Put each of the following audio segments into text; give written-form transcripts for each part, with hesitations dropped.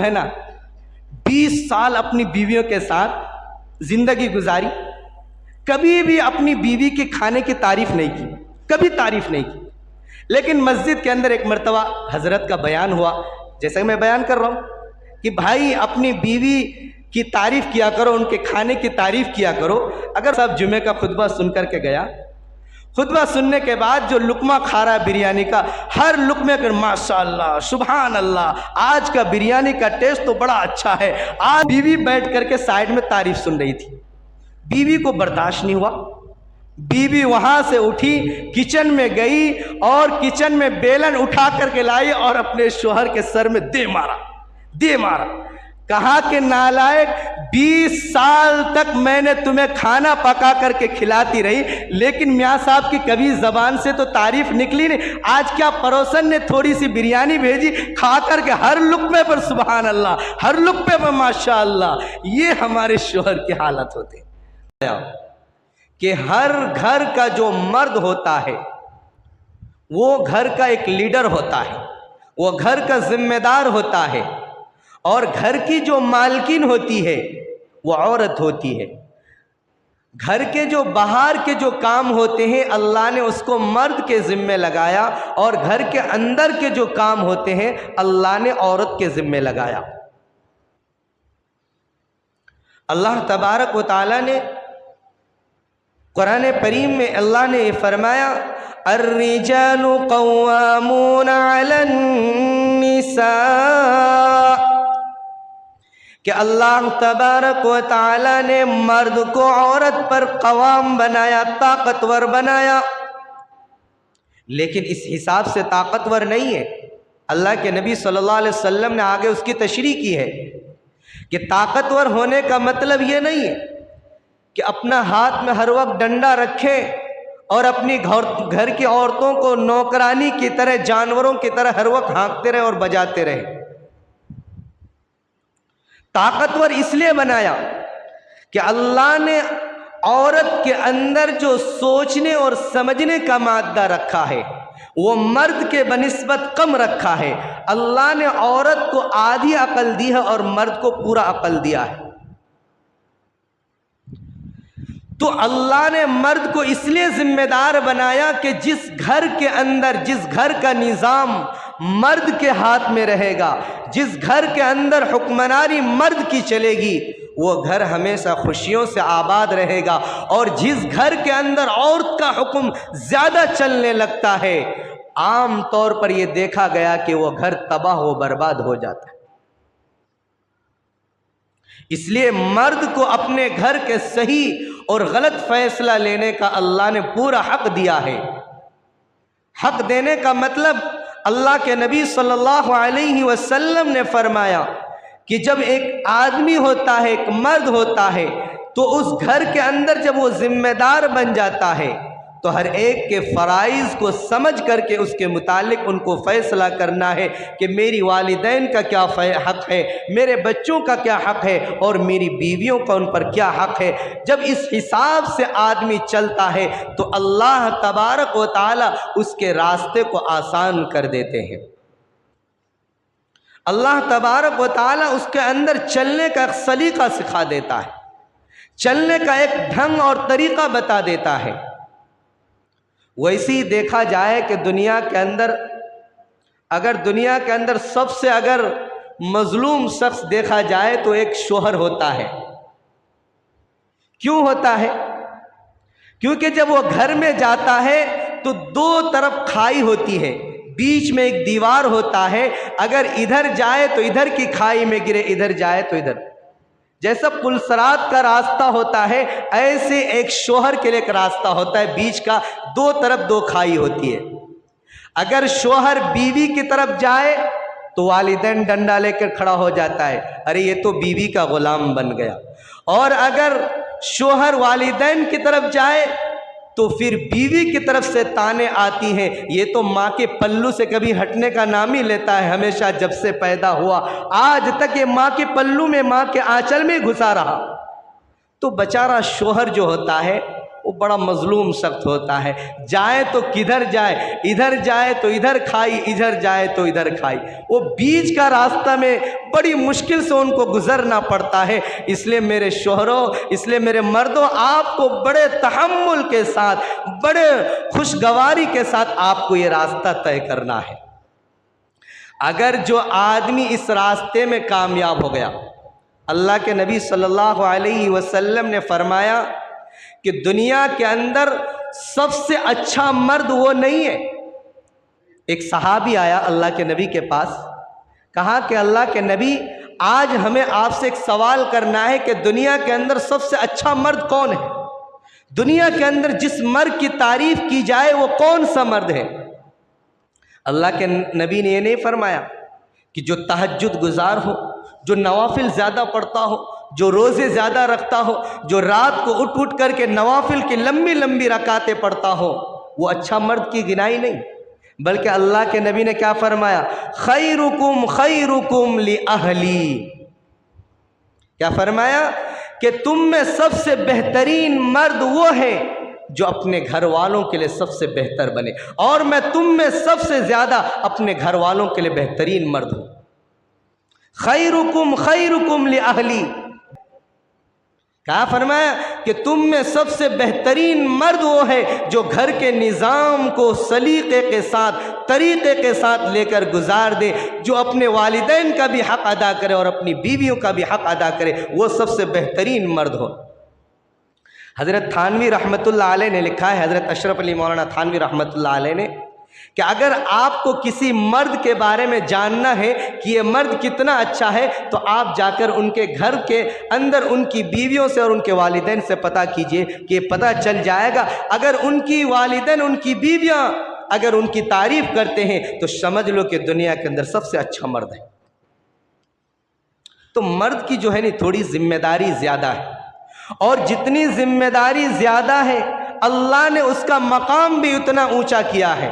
है ना, 20 साल अपनी बीवियों के साथ जिंदगी गुजारी, कभी भी अपनी बीवी के खाने की तारीफ नहीं की, कभी तारीफ नहीं की। लेकिन मस्जिद के अंदर एक मर्तबा हजरत का बयान हुआ, जैसा कि मैं बयान कर रहा हूँ कि भाई अपनी बीवी की तारीफ किया करो, उनके खाने की तारीफ किया करो। अगर साहब जुमे का खुतबा सुन करके गया, खुतबा सुनने के बाद जो लुकमा खा रहा है बिरयानी का, हर लुकमे कर माशाअल्लाह सुभान अल्लाह, आज का बिरयानी का टेस्ट तो बड़ा अच्छा है। आज बीवी बैठ करके साइड में तारीफ सुन रही थी, बीवी को बर्दाश्त नहीं हुआ। बीवी वहां से उठी, किचन में गई और किचन में बेलन उठा करके लाई और अपने शोहर के सर में दे मारा। कहा कि नालायक, 20 साल तक मैंने तुम्हें खाना पका करके खिलाती रही, लेकिन मियाँ साहब की कभी जबान से तो तारीफ निकली नहीं। आज क्या पड़ोसन ने थोड़ी सी बिरयानी भेजी, खा करके हर लुक़मे पर सुभान अल्लाह, हर लुक़मे पर माशाअल्लाह। ये हमारे शोहर की हालत होती है कि हर घर का जो मर्द होता है वो घर का एक लीडर होता है, वो घर का जिम्मेदार होता है, और घर की जो मालकिन होती है वो औरत होती है। घर के जो बाहर के जो काम होते हैं अल्लाह ने उसको मर्द के जिम्मे लगाया, और घर के अंदर के जो काम होते हैं अल्लाह ने औरत के जिम्मे लगाया। अल्लाह तबारक व तआला ने कुरान करीम में अल्लाह ने ये फरमाया, अर्रिजालु क़व्वामूना अलन निसा, कि अल्लाह तबारक व तआला ने मर्द को औरत पर क़वाम बनाया, ताकतवर बनाया। लेकिन इस हिसाब से ताकतवर नहीं है। अल्लाह के नबी सल्लल्लाहु अलैहि वसल्लम ने आगे उसकी तशरीह की है कि ताकतवर होने का मतलब ये नहीं है कि अपना हाथ में हर वक्त डंडा रखे और अपनी घर की औरतों को नौकरानी की तरह, जानवरों की तरह हर वक्त हाँकते रहे और बजाते रहे। ताकतवर इसलिए बनाया कि अल्लाह ने औरत के अंदर जो सोचने और समझने का मादा रखा है वो मर्द के बनिस्बत कम रखा है। अल्लाह ने औरत को आधी अकल दी है और मर्द को पूरा अकल दिया है। तो अल्लाह ने मर्द को इसलिए जिम्मेदार बनाया कि जिस घर के अंदर, जिस घर का निज़ाम मर्द के हाथ में रहेगा, जिस घर के अंदर हुक्मरानी मर्द की चलेगी, वो घर हमेशा खुशियों से आबाद रहेगा। और जिस घर के अंदर औरत का हुक्म ज़्यादा चलने लगता है, आम तौर पर यह देखा गया कि वो घर तबाह व बर्बाद हो जाता है। इसलिए मर्द को अपने घर के सही और गलत फैसला लेने का अल्लाह ने पूरा हक दिया है। हक देने का मतलब अल्लाह के नबी सल्लल्लाहु अलैहि वसल्लम ने फरमाया कि जब एक आदमी होता है, एक मर्द होता है, तो उस घर के अंदर जब वो जिम्मेदार बन जाता है तो हर एक के फ़राइज़ को समझ करके उसके मुतालिक उनको फ़ैसला करना है कि मेरी वालिदैन का क्या हक़ है, मेरे बच्चों का क्या हक़ है और मेरी बीवियों का उन पर क्या हक़ है। जब इस हिसाब से आदमी चलता है तो अल्लाह तबारक व तआला उसके रास्ते को आसान कर देते हैं। अल्लाह तबारक व तआला उसके अंदर चलने का एक सलीका सिखा देता है, चलने का एक ढंग और तरीक़ा बता देता है। वैसे ही देखा जाए कि दुनिया के अंदर, अगर दुनिया के अंदर सबसे अगर मजलूम शख्स देखा जाए तो एक शोहर होता है। क्यों होता है? क्योंकि जब वो घर में जाता है तो दो तरफ खाई होती है, बीच में एक दीवार होता है। अगर इधर जाए तो इधर की खाई में गिरे, इधर जाए तो इधर। जैसा पुलसरात का रास्ता होता है, ऐसे एक शोहर के लिए एक रास्ता होता है, बीच का दो तरफ दो खाई होती है। अगर शोहर बीवी की तरफ जाए तो वालिदैन डंडा लेकर खड़ा हो जाता है, अरे ये तो बीवी का गुलाम बन गया। और अगर शोहर वालिदैन की तरफ जाए तो फिर बीवी की तरफ से ताने आती हैं, ये तो माँ के पल्लू से कभी हटने का नाम ही लेता है, हमेशा जब से पैदा हुआ आज तक ये माँ के पल्लू में, माँ के आंचल में घुसा रहा। तो बेचारा शोहर जो होता है वो बड़ा मजलूम शख्स होता है, जाए तो किधर जाए, इधर जाए तो इधर खाई, इधर जाए तो इधर खाई। वो बीच का रास्ता में बड़ी मुश्किल से उनको गुजरना पड़ता है। इसलिए मेरे शोहरों, इसलिए मेरे मर्दों, आपको बड़े तहम्मुल के साथ, बड़े खुशगवारी के साथ आपको ये रास्ता तय करना है। अगर जो आदमी इस रास्ते में कामयाब हो गया, अल्लाह के नबी सल्लल्लाहु अलैहि वसल्लम ने फरमाया कि दुनिया के अंदर सबसे अच्छा मर्द वो नहीं है। एक सहाबी आया अल्लाह के नबी के पास, कहा कि अल्लाह के नबी, आज हमें आपसे एक सवाल करना है कि दुनिया के अंदर सबसे अच्छा मर्द कौन है? दुनिया के अंदर जिस मर्द की तारीफ की जाए वो कौन सा मर्द है? अल्लाह के नबी ने ये नहीं फरमाया कि जो तहज्जुद गुजार हो, जो नवाफिल ज़्यादा पढ़ता हो, जो रोज़े ज़्यादा रखता हो, जो रात को उठ उठ करके नवाफिल की लंबी लंबी रकातें पढ़ता हो, वो अच्छा मर्द की गिनाई नहीं। बल्कि अल्लाह के नबी ने क्या फरमाया? खैरुकुम ली अहली। क्या फरमाया? कि तुम में सबसे बेहतरीन मर्द वो है जो अपने घर वालों के लिए सबसे बेहतर बने, और मैं तुम में सबसे ज़्यादा अपने घर वालों के लिए बेहतरीन मर्द हूँ। खैरुकुम ली अहली। क्या फरमाया? कि तुम में सबसे बेहतरीन मर्द वो है जो घर के निज़ाम को सलीक़े के साथ, तरीक़े के साथ लेकर गुजार दे, जो अपने वालिदैन का भी हक़ अदा करे और अपनी बीवियों का भी हक़ अदा करे, वो सबसे बेहतरीन मर्द हो। हज़रत थानवी रहमतुल्लाह अलैह ने लिखा है, हज़रत अशरफ अली मौलाना थानवी रहमतुल्लाह अलैह ने, कि अगर आपको किसी मर्द के बारे में जानना है कि ये मर्द कितना अच्छा है, तो आप जाकर उनके घर के अंदर उनकी बीवियों से और उनके वालिदैन से पता कीजिए कि पता चल जाएगा। अगर उनकी वालिदैन, उनकी बीवियां अगर उनकी तारीफ़ करते हैं तो समझ लो कि दुनिया के अंदर सबसे अच्छा मर्द है। तो मर्द की जो है ना थोड़ी जिम्मेदारी ज़्यादा है, और जितनी जिम्मेदारी ज़्यादा है अल्लाह ने उसका मकाम भी उतना ऊंचा किया है।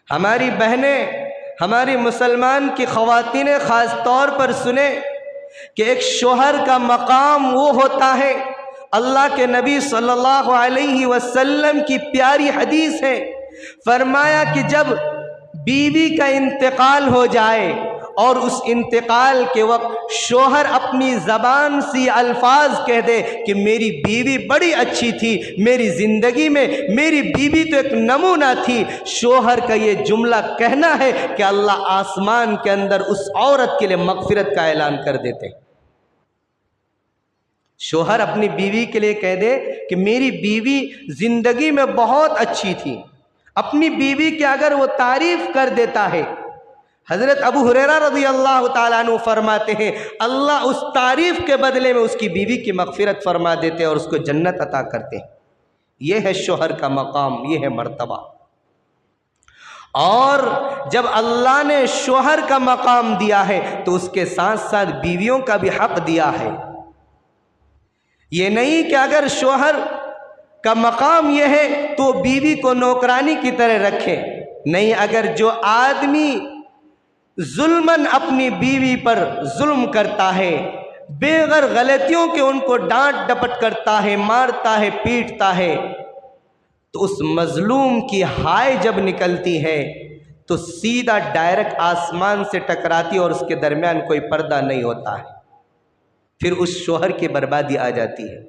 हमारी बहनें, हमारी मुसलमान की ख़वातीनें ख़ास तौर पर सुने कि एक शोहर का मकाम वो होता है, अल्लाह के नबी सल्लल्लाहु अलैहि वसल्लम की प्यारी हदीस है, फरमाया कि जब बीवी का इंतकाल हो जाए और उस इंतकाल के वक्त शोहर अपनी ज़बान से अल्फाज कह दे कि मेरी बीवी बड़ी अच्छी थी, मेरी ज़िंदगी में मेरी बीवी तो एक नमूना थी, शोहर का ये जुमला कहना है कि अल्लाह आसमान के अंदर उस औरत के लिए मग़फ़िरत का ऐलान कर देते। शोहर अपनी बीवी के लिए कह दे कि मेरी बीवी ज़िंदगी में बहुत अच्छी थी, अपनी बीवी की अगर वो तारीफ़ कर देता है, हज़रत अबू हुरैरा रज़ियल्लाहु ताला अन्हु फरमाते हैं अल्लाह उस तारीफ़ के बदले में उसकी बीवी की मग़फ़िरत फरमा देते और उसको जन्नत अता करते। ये है शोहर का मकाम, ये है मर्तबा। और जब अल्लाह ने शोहर का मकाम दिया है तो उसके साथ साथ बीवियों का भी हक़ दिया है। ये नहीं कि अगर शोहर का मकाम यह है तो बीवी को नौकरानी की तरह रखे, नहीं, अगर जो आदमी जुल्मन अपनी बीवी पर जुल्म करता है, बेगर गलतियों के उनको डांट डपट करता है, मारता है, पीटता है, तो उस मजलूम की हाय जब निकलती है तो सीधा डायरेक्ट आसमान से टकराती और उसके दरमियान कोई पर्दा नहीं होता है, फिर उस शोहर की बर्बादी आ जाती है।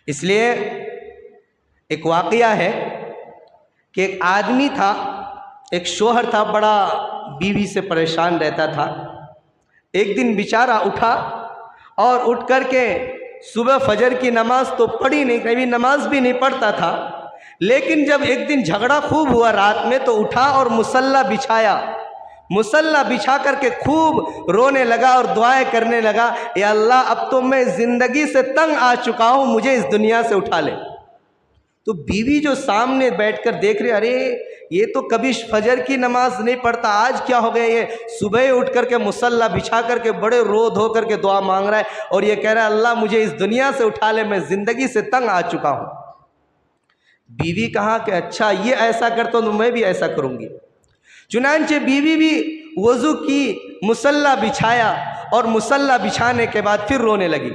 इसलिए एक वाक़या है कि एक आदमी था, एक शोहर था, बड़ा बीवी से परेशान रहता था। एक दिन बेचारा उठा और उठ कर के सुबह फजर की नमाज तो पढ़ी नहीं, कभी नमाज भी नहीं पढ़ता था, लेकिन जब एक दिन झगड़ा खूब हुआ रात में तो उठा और मुसल्ला बिछाया, मुसल्ला बिछा करके खूब रोने लगा और दुआएं करने लगा, या अल्लाह अब तो मैं ज़िंदगी से तंग आ चुका हूँ, मुझे इस दुनिया से उठा ले। तो बीवी जो सामने बैठकर देख रहे, अरे ये तो कभी फजर की नमाज नहीं पढ़ता, आज क्या हो गया, ये सुबह उठ करके मुसल्ला बिछा करके बड़े रो धो करके दुआ मांग रहा है और ये कह रहा है अल्लाह मुझे इस दुनिया से उठा ले, मैं ज़िंदगी से तंग आ चुका हूँ। बीवी कहा कि अच्छा ये ऐसा करता हूँ तो मैं भी ऐसा करूँगी। चुनांचे बीवी भी वज़ू की, मुसल्ला बिछाया और मुसल्ला बिछाने के बाद फिर रोने लगी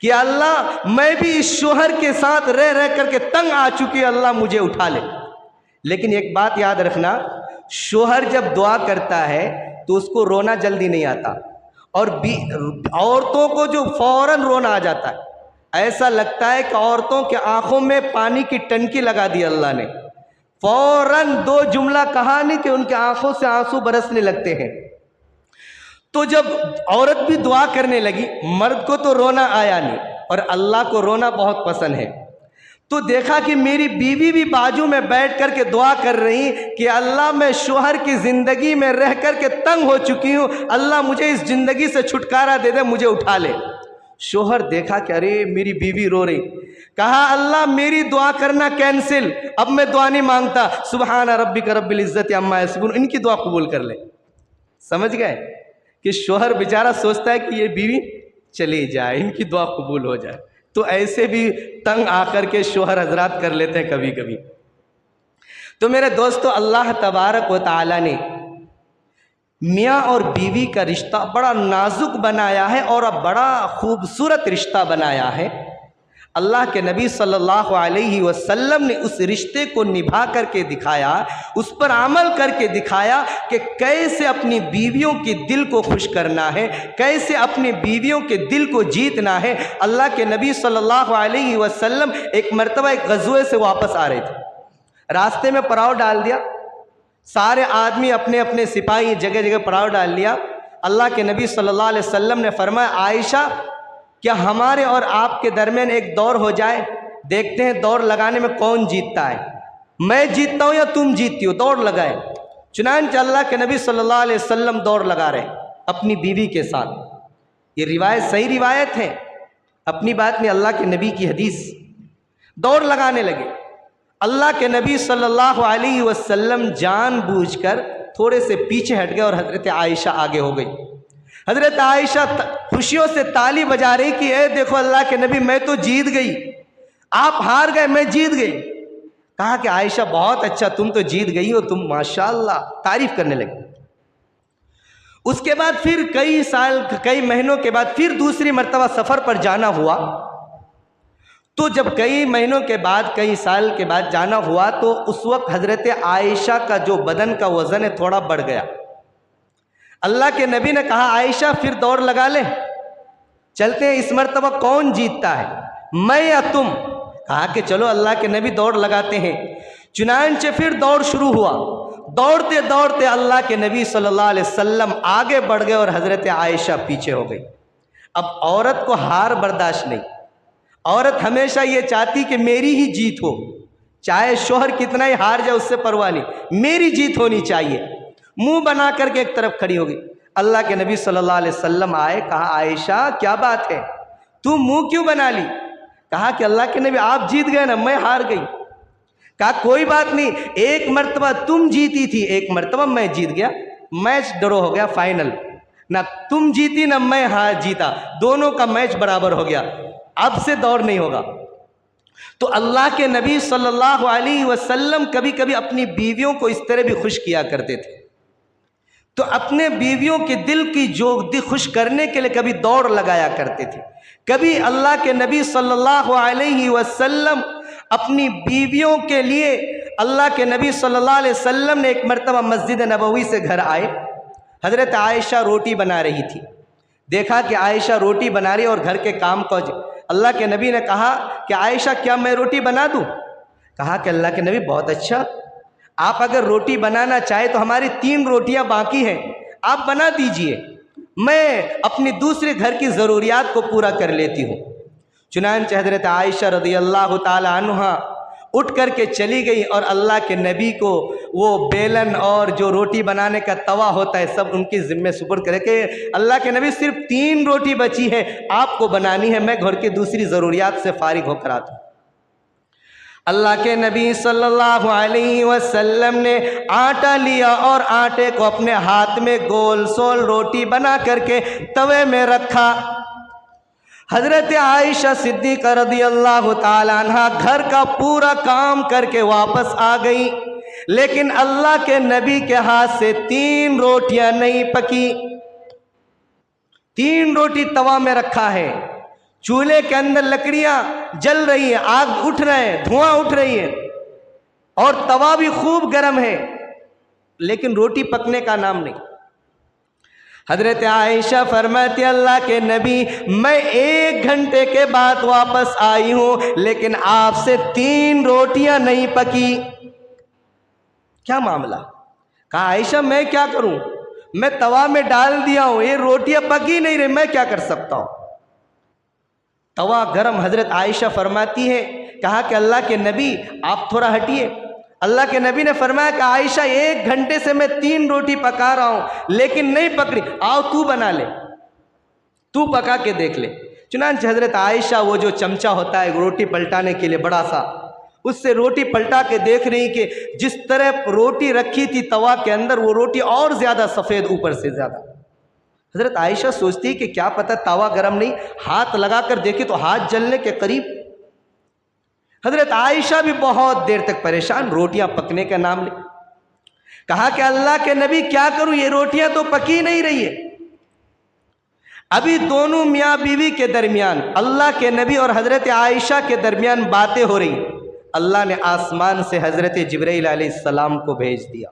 कि अल्लाह मैं भी इस शोहर के साथ रह रह करके तंग आ चुकी, अल्लाह मुझे उठा ले। लेकिन एक बात याद रखना, शोहर जब दुआ करता है तो उसको रोना जल्दी नहीं आता, और औरतों को जो फौरन रोना आ जाता है, ऐसा लगता है कि औरतों के आंखों में पानी की टंकी लगा दी अल्लाह ने। फौरन दो जुमला कहा नहीं कि उनके आंखों से आंसू बरसने लगते हैं। तो जब औरत भी दुआ करने लगी, मर्द को तो रोना आया नहीं, और अल्लाह को रोना बहुत पसंद है। तो देखा कि मेरी बीवी भी बाजू में बैठ करके दुआ कर रही कि अल्लाह मैं शोहर की ज़िंदगी में रह करके तंग हो चुकी हूँ, अल्लाह मुझे इस ज़िंदगी से छुटकारा दे दे, मुझे उठा ले। शोहर देखा कि अरे मेरी बीवी रो रही, कहा अल्लाह मेरी दुआ करना कैंसिल, अब मैं दुआ नहीं मांगता, सुबहान रब्बिका रब्बिल इज्जति अम्मा यसिफून, इनकी दुआ कबूल कर ले। समझ गए कि शोहर बेचारा सोचता है कि ये बीवी चली जाए, इनकी दुआ कबूल हो जाए। तो ऐसे भी तंग आकर के शोहर हजरात कर लेते हैं कभी कभी। तो मेरे दोस्तों, अल्लाह तबारक व तआला ने मियाँ और बीवी का रिश्ता बड़ा नाजुक बनाया है और अब बड़ा खूबसूरत रिश्ता बनाया है। अल्लाह के नबी सल्लल्लाहु अलैहि वसल्लम ने उस रिश्ते को निभा करके दिखाया, उस पर अमल करके दिखाया कि कैसे अपनी बीवियों के दिल को खुश करना है, कैसे अपनी बीवियों के दिल को जीतना है। अल्लाह के नबी सल्लल्लाहु अलैहि वसल्लम एक मरतबा एक गज़वे से वापस आ रहे थे, रास्ते में पड़ाव डाल दिया, सारे आदमी अपने अपने सिपाही जगह जगह पड़ाव डाल लिया। अल्लाह के नबी सल्लल्लाहु अलैहि वसल्लम ने फरमाया, आयशा क्या हमारे और आपके दरमियान एक दौड़ हो जाए, देखते हैं दौड़ लगाने में कौन जीतता है, मैं जीतता हूँ या तुम जीतती हो, दौड़ लगाए। चुनांचे अल्लाह के नबी सल्लल्लाहु अलैहि वसल्लम दौड़ लगा रहे अपनी बीवी के साथ। ये रिवायत सही रिवायत है, अपनी बात में अल्लाह के नबी की हदीस। दौड़ लगाने लगे। अल्लाह के नबी सल्लल्लाहु अलैहि वसल्लम जानबूझकर थोड़े से पीछे हट गए और हज़रत आयशा आगे हो गई। हज़रत आयशा खुशियों से ताली बजा रही कि ए देखो अल्लाह के नबी, मैं तो जीत गई, आप हार गए, मैं जीत गई। कहा कि आयशा बहुत अच्छा, तुम तो जीत गई हो, तुम माशाअल्लाह, तारीफ करने लगी। उसके बाद फिर कई महीनों के बाद फिर दूसरी मर्तबा सफ़र पर जाना हुआ। तो जब कई महीनों के बाद, कई साल के बाद जाना हुआ, तो उस वक्त हज़रत आयशा का जो बदन का वज़न है थोड़ा बढ़ गया। अल्लाह के नबी ने कहा, आयशा फिर दौड़ लगा ले, चलते हैं, इस मर्तबा कौन जीतता है, मैं या तुम। कहा कि चलो अल्लाह के नबी दौड़ लगाते हैं। चुनांचे फिर दौड़ शुरू हुआ। दौड़ते दौड़ते अल्लाह के नबी सल्लल्लाहु अलैहि वसल्लम आगे बढ़ गए और हज़रत आयशा पीछे हो गई। अब औरत को हार बर्दाश्त नहीं, औरत हमेशा ये चाहती कि मेरी ही जीत हो, चाहे शोहर कितना ही हार जाए उससे परवाह नहीं, मेरी जीत होनी चाहिए। मुंह बना करके एक तरफ खड़ी हो गई। अल्लाह के नबी सल्लल्लाहु अलैहि वसल्लम आए, कहा आयशा क्या बात है, तू मुंह क्यों बना ली। कहा कि अल्लाह के नबी आप जीत गए ना, मैं हार गई। कहा कोई बात नहीं, एक मर्तबा तुम जीती थी, एक मर्तबा मैं जीत गया, मैच ड्रॉ हो गया, फाइनल, ना तुम जीती ना मैं हार जीता, दोनों का मैच बराबर हो गया, अब से दौड़ नहीं होगा। तो अल्लाह के नबी सल्लल्लाहु अलैहि वसल्लम कभी कभी अपनी बीवियों को इस तरह भी खुश किया करते थे। तो अपने बीवियों के दिल की जोग खुश करने के लिए कभी दौड़ लगाया करते थे। कभी अल्लाह के नबी सल्लल्लाहु अलैहि वसल्लम अपनी बीवियों के लिए, अल्लाह के नबी सल्लल्लाहु अलैहि वसल्लम ने एक मर्तबा मस्जिद नबवी से घर आए। हज़रत आयशा रोटी बना रही थी, देखा कि आयशा रोटी बना रही और घर के काम को अल्लाह के नबी ने कहा कि आयशा क्या मैं रोटी बना दूं। कहा कि अल्लाह के नबी बहुत अच्छा, आप अगर रोटी बनाना चाहे तो हमारी 3 रोटियां बाकी हैं, आप बना दीजिए, मैं अपनी दूसरे घर की ज़रूरियात को पूरा कर लेती हूँ। चुनांचे हज़रत आयशा रज़ियल्लाहु ताला अन्हा उठ करके चली गई और अल्लाह के नबी को वो बेलन और जो रोटी बनाने का तवा होता है सब उनकी ज़िम्मे सुपुर्द करे कि अल्लाह के नबी सिर्फ 3 रोटी बची है, आपको बनानी है, मैं घर की दूसरी ज़रूरियात से फारिग होकर आता हूँ। अल्लाह के नबी सल्लल्लाहु अलैहि वसल्लम ने आटा लिया और आटे को अपने हाथ में गोल सोल रोटी बना करके तवे में रखा। हज़रत आयशा सिद्दीक़ा रज़ियल्लाहु ताला अन्हा घर का पूरा काम करके वापस आ गई, लेकिन अल्लाह के नबी के हाथ से 3 रोटियां नहीं पकी। 3 रोटी तवा में रखा है। चूल्हे के अंदर लकड़ियां जल रही है, आग उठ रहे हैं, धुआं उठ रही है और तवा भी खूब गर्म है, लेकिन रोटी पकने का नाम नहीं। हजरत आयशा फरमाती अल्लाह के नबी, मैं 1 घंटे के बाद वापस आई हूं, लेकिन आपसे 3 रोटियां नहीं पकी। क्या मामला? कहा आयशा मैं क्या करूं, मैं तवा में डाल दिया हूं, ये रोटियां पकी नहीं रही, मैं क्या कर सकता हूं। तवा गरम। हजरत आयशा फरमाती है, कहा कि अल्लाह के नबी आप थोड़ा हटिए। अल्लाह के नबी ने फरमाया कि आयशा 1 घंटे से मैं 3 रोटी पका रहा हूं, लेकिन नहीं पक रही, आओ तू बना ले, तू पका के देख ले। चुनांचे हजरत आयशा वो जो चमचा होता है रोटी पलटाने के लिए बड़ा सा, उससे रोटी पलटा के देख रही कि जिस तरह रोटी रखी थी तवा के अंदर, वो रोटी और ज्यादा सफेद, ऊपर से ज्यादा। हजरत आयशा सोचती है कि क्या पता तवा गरम नहीं, हाथ लगाकर देखे तो हाथ जलने के करीब। हजरत आयशा भी बहुत देर तक परेशान, रोटियां पकने का नाम ले। कहा कि अल्लाह के नबी क्या करूं, ये रोटियां तो पकी नहीं रही है। अभी दोनों मियाँ बीवी के दरमियान, अल्लाह के नबी और हजरत आयशा के दरमियान बातें हो रही। अल्लाह ने आसमान से हजरत जिब्राइल अलैहिस्सलाम को भेज दिया।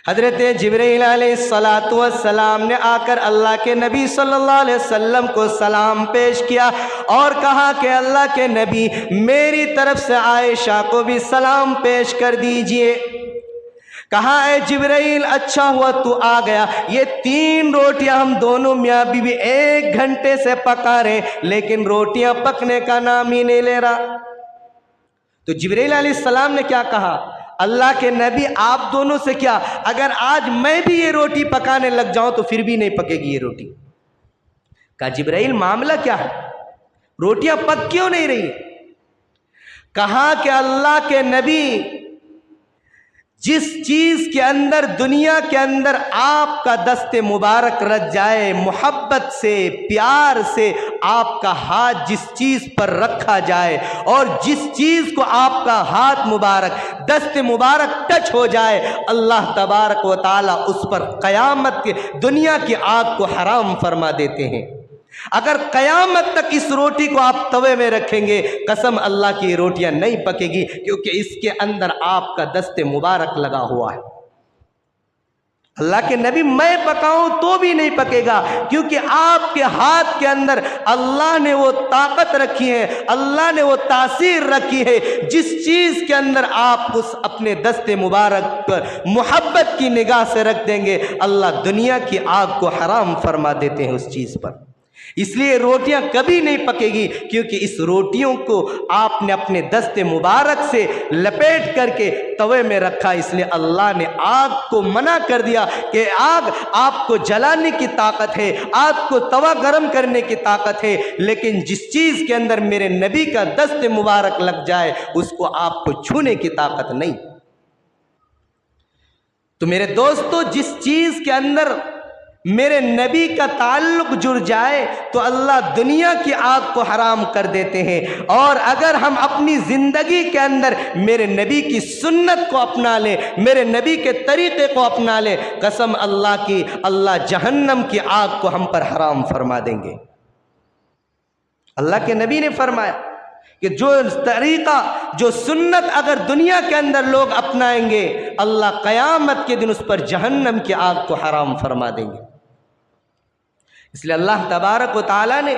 हजरत जिब्राइल अलैहिस्सलाम ने आकर अल्लाह के नबी सल्लल्लाहु अलैहि वसल्लम को सलाम पेश किया और कहा कि अल्लाह के नबी मेरी तरफ से आयशा को भी सलाम पेश कर दीजिए। कहा ए जिब्राइल, अच्छा हुआ तू आ गया, ये 3 रोटियां हम दोनों मियाँ बीवी 1 घंटे से पका रहे, लेकिन रोटियां पकने का नाम ही नहीं ले रहा। तो जिब्राइल अलैहिस्सलाम ने क्या कहा, अल्लाह के नबी आप दोनों से क्या, अगर आज मैं भी ये रोटी पकाने लग जाऊं तो फिर भी नहीं पकेगी ये रोटी। कहा जिब्राइल मामला क्या है, रोटियां पक क्यों नहीं रही? कहा कि अल्लाह के नबी जिस चीज के अंदर दुनिया के अंदर आपका दस्ते मुबारक रख जाए, मोहब्बत से प्यार से आपका हाथ जिस चीज पर रखा जाए और जिस चीज को आपका हाथ मुबारक दस्ते मुबारक टच हो जाए, अल्लाह तबारक व ताला उस पर क़यामत के दुनिया की आग को हराम फरमा देते हैं। अगर क़यामत तक इस रोटी को आप तवे में रखेंगे, कसम अल्लाह की रोटियां नहीं पकेगी, क्योंकि इसके अंदर आपका दस्ते मुबारक लगा हुआ है। अल्लाह के नबी मैं पकाऊं तो भी नहीं पकेगा, क्योंकि आपके हाथ के अंदर अल्लाह ने वो ताकत रखी है, अल्लाह ने वो तासीर रखी है। जिस चीज के अंदर आप उस अपने दस्ते मुबारक पर मोहब्बत की निगाह से रख देंगे, अल्लाह दुनिया की आग को हराम फरमा देते हैं उस चीज पर। इसलिए रोटियां कभी नहीं पकेगी, क्योंकि इस रोटियों को आपने अपने दस्ते मुबारक से लपेट करके तवे में रखा। इसलिए अल्लाह ने आग को मना कर दिया कि आग आपको जलाने की ताकत है, आग को तवा गरम करने की ताकत है, लेकिन जिस चीज के अंदर मेरे नबी का दस्ते मुबारक लग जाए उसको आपको छूने की ताकत नहीं। तो मेरे दोस्तों, जिस चीज के अंदर मेरे नबी का ताल्लुक जुड़ जाए तो अल्लाह दुनिया की आग को हराम कर देते हैं। और अगर हम अपनी ज़िंदगी के अंदर मेरे नबी की सुन्नत को अपना लें, मेरे नबी के तरीक़े को अपना लें, कसम अल्लाह की, अल्लाह जहन्नम की आग को हम पर हराम फरमा देंगे। अल्लाह के नबी ने फरमाया कि जो तरीक़ा, जो सुन्नत अगर दुनिया के अंदर लोग अपनाएंगे, अल्लाह क़यामत के दिन उस पर जहन्नम की आग को हराम फरमा देंगे। इसलिए अल्लाह तबारक व तआला ने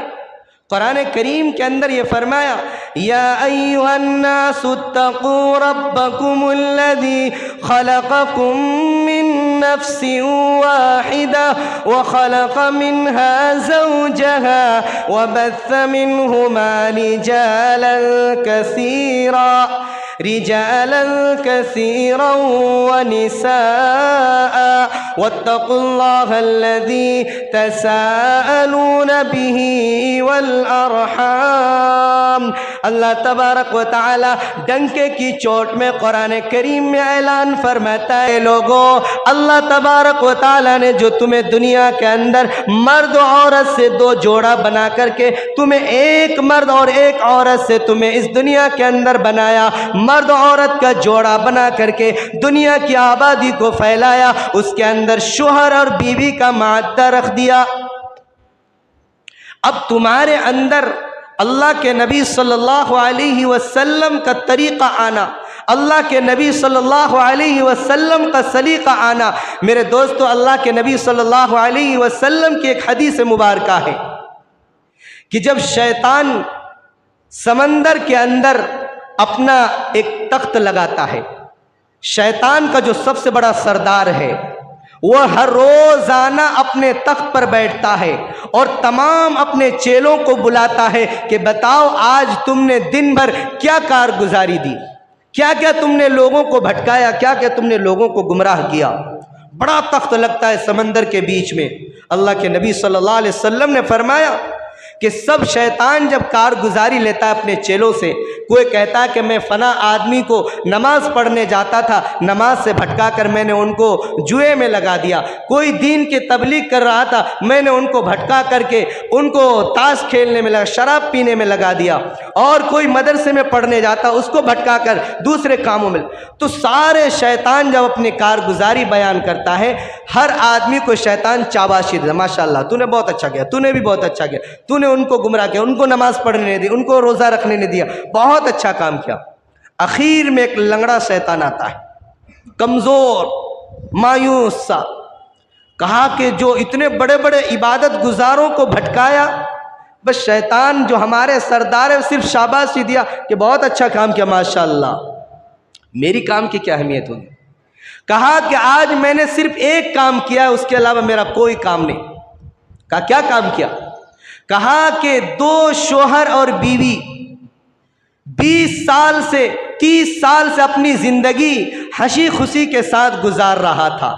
कुरान करीम के अंदर ये फरमाया, या अय्युहन्नासुत्तक़ू रब्बकुमुल्लज़ी खलक़कुम मिन नफ्सिन वाहिदा व खलक़ मिन्हा ज़ौजहा व बस्स मिन्हुमा रिजालन कसीरा व निसाअ वत्तक़ुल्लाहल्लज़ी तसाअलून बिही वल अरहाम। अल्लाह तबारक व तआला डंके की चोट में कुरान करीम में ऐलान फरमाता है, लोगों, अल्लाह तबारक व तआला ने जो तुम्हें दुनिया के अंदर मर्द औरत से 2 जोड़ा बना करके तुम्हें एक मर्द और एक औरत से तुम्हें इस दुनिया के अंदर बनाया, मर्द औरत का जोड़ा बना करके दुनिया की आबादी को फैलाया, उसके अंदर शोहर और बीवी का माद्दा रख दिया। अब तुम्हारे अंदर अल्लाह के नबी सल्लल्लाहु अलैहि वसल्लम का तरीक़ा आना, अल्लाह के नबी सल्लल्लाहु अलैहि वसल्लम का सलीक़ा आना। मेरे दोस्तों, अल्लाह के नबी सल्लल्लाहु अलैहि वसल्लम की एक हदीस मुबारका है कि जब शैतान समंदर के अंदर अपना एक तख्त लगाता है, शैतान का जो सबसे बड़ा सरदार है वह हर रोजाना अपने तख्त पर बैठता है और तमाम अपने चेलों को बुलाता है कि बताओ आज तुमने दिन भर क्या कारगुजारी दी, क्या क्या तुमने लोगों को भटकाया, क्या क्या तुमने लोगों को गुमराह किया। बड़ा तख्त लगता है समंदर के बीच में। अल्लाह के नबी सल्लल्लाहु अलैहि वसल्लम ने फरमाया कि सब शैतान जब कारगुजारी लेता है अपने चेलों से, कोई कहता है कि मैं फ़ना आदमी को नमाज पढ़ने जाता था, नमाज से भटका कर मैंने उनको जुए में लगा दिया, कोई दीन की तबलीग कर रहा था, मैंने उनको भटका करके उनको ताश खेलने में लगा, शराब पीने में लगा दिया, और कोई मदरसे में पढ़ने जाता उसको भटका कर दूसरे कामों में। तो सारे शैतान जब अपनी कारगुजारी बयान करता है, हर आदमी को शैतान शाबाशी देता, माशाअल्लाह तूने बहुत अच्छा किया, तूने भी बहुत अच्छा किया, तूने उनको गुमराह किया, उनको नमाज पढ़ने नहीं दी, उनको रोज़ा रखने नहीं दिया, बहुत अच्छा काम किया। आखिर में एक लंगड़ा शैतान आता है, कमज़ोर मायूस सा, कहा कि जो इतने बड़े बड़े इबादत गुजारों को भटकाया, बस शैतान जो हमारे सरदार है सिर्फ शाबाशी दिया कि बहुत अच्छा काम किया, माशाअल्लाह, मेरी काम की क्या अहमियत होगी। कहा कि आज मैंने सिर्फ एक काम किया है, उसके अलावा मेरा कोई काम नहीं। कहा क्या काम किया? कहा कि 2 शोहर और बीवी 20 साल से 30 साल से अपनी जिंदगी हंसी खुशी के साथ गुजार रहा था,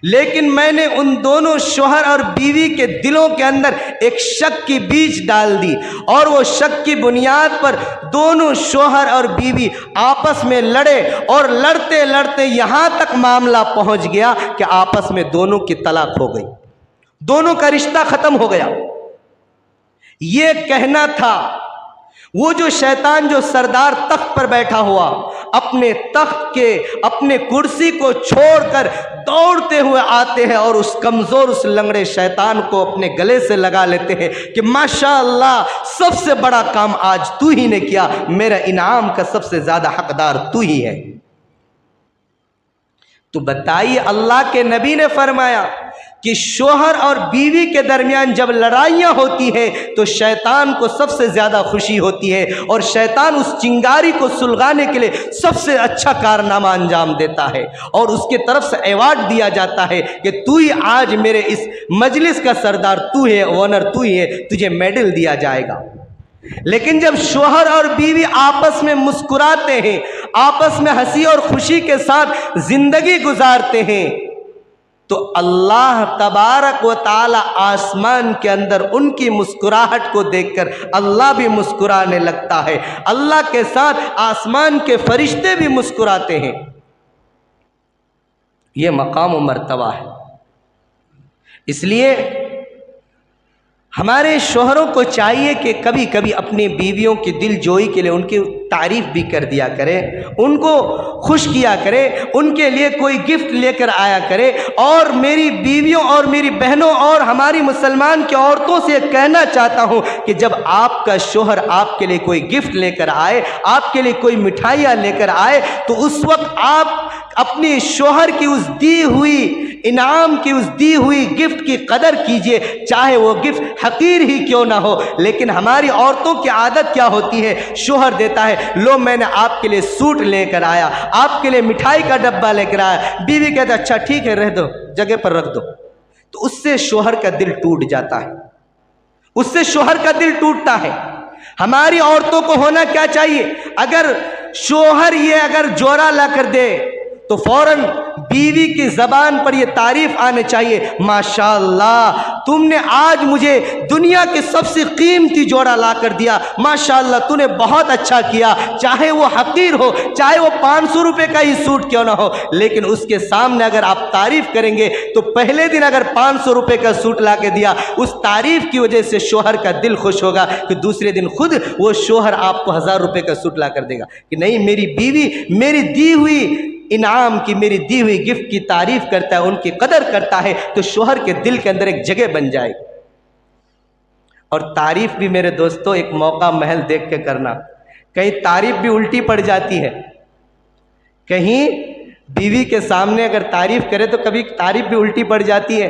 लेकिन मैंने उन दोनों शोहर और बीवी के दिलों के अंदर एक शक की बीज डाल दी, और वो शक की बुनियाद पर दोनों शोहर और बीवी आपस में लड़े, और लड़ते लड़ते यहां तक मामला पहुंच गया कि आपस में दोनों की तलाक हो गई, दोनों का रिश्ता खत्म हो गया। ये कहना था वो जो शैतान, जो सरदार तख्त पर बैठा हुआ, अपने तख्त के अपने कुर्सी को छोड़कर दौड़ते हुए आते हैं और उस कमज़ोर उस लंगड़े शैतान को अपने गले से लगा लेते हैं कि माशाअल्लाह सबसे बड़ा काम आज तू ही ने किया, मेरा इनाम का सबसे ज़्यादा हकदार तू ही है। तो बताइए, अल्लाह के नबी ने फरमाया कि शोहर और बीवी के दरमियान जब लड़ाइयाँ होती हैं तो शैतान को सबसे ज़्यादा खुशी होती है, और शैतान उस चिंगारी को सुलगाने के लिए सबसे अच्छा कारनामा अंजाम देता है, और उसके तरफ से अवार्ड दिया जाता है कि तू ही आज मेरे इस मजलिस का सरदार तू है, ओनर तू ही है, तुझे मेडल दिया जाएगा। लेकिन जब शोहर और बीवी आपस में मुस्कुराते हैं, आपस में हंसी और खुशी के साथ जिंदगी गुजारते हैं, तो अल्लाह तबारक व ताला आसमान के अंदर उनकी मुस्कुराहट को देखकर अल्लाह भी मुस्कुराने लगता है, अल्लाह के साथ आसमान के फरिश्ते भी मुस्कुराते हैं। ये मकाम व मर्तबा है। इसलिए हमारे शोहरों को चाहिए कि कभी कभी अपनी बीवियों की दिलजोई के लिए उनकी तारीफ़ भी कर दिया करें, उनको खुश किया करें, उनके लिए कोई गिफ्ट लेकर आया करें। और मेरी बीवियों और मेरी बहनों और हमारी मुसलमान की औरतों से कहना चाहता हूं कि जब आपका शोहर आपके लिए कोई गिफ्ट लेकर आए, आपके लिए कोई मिठाइयाँ लेकर आए, तो उस वक्त आप अपने शोहर की उस दी हुई इनाम की, उस दी हुई गिफ्ट की कदर कीजिए, चाहे वो गिफ्ट हकीर ही क्यों ना हो। लेकिन हमारी औरतों की आदत क्या होती है, शोहर देता है, लो मैंने आपके लिए सूट लेकर आया, आपके लिए मिठाई का डब्बा लेकर आया, बीवी कहते अच्छा ठीक है रह दो, जगह पर रख दो, तो उससे शोहर का दिल टूट जाता है, उससे शोहर का दिल टूटता है। हमारी औरतों को होना क्या चाहिए, अगर शोहर ये अगर जोरा ला कर दे तो फौरन बीवी की ज़बान पर ये तारीफ़ आने चाहिए, माशाअल्लाह तुमने आज मुझे दुनिया के सबसे कीमती जोड़ा ला कर दिया, माशाअल्लाह तूने बहुत अच्छा किया। चाहे वो हकीर हो, चाहे वो 500 रुपये का ही सूट क्यों ना हो, लेकिन उसके सामने अगर आप तारीफ़ करेंगे तो पहले दिन अगर 500 रुपये का सूट ला के दिया, उस तारीफ़ की वजह से शोहर का दिल खुश होगा कि दूसरे दिन खुद वो शोहर आपको 1000 रुपये का सूट ला कर देगा कि नहीं, मेरी बीवी मेरी दी हुई इनाम की, मेरी दी हुई गिफ्ट की तारीफ करता है, उनकी कदर करता है, तो शोहर के दिल के अंदर एक जगह बन जाएगी। और तारीफ भी मेरे दोस्तों एक मौका महल देख के करना। कहीं तारीफ भी उल्टी पड़ जाती है, कहीं बीवी के सामने अगर तारीफ करे तो कभी तारीफ भी उल्टी पड़ जाती है।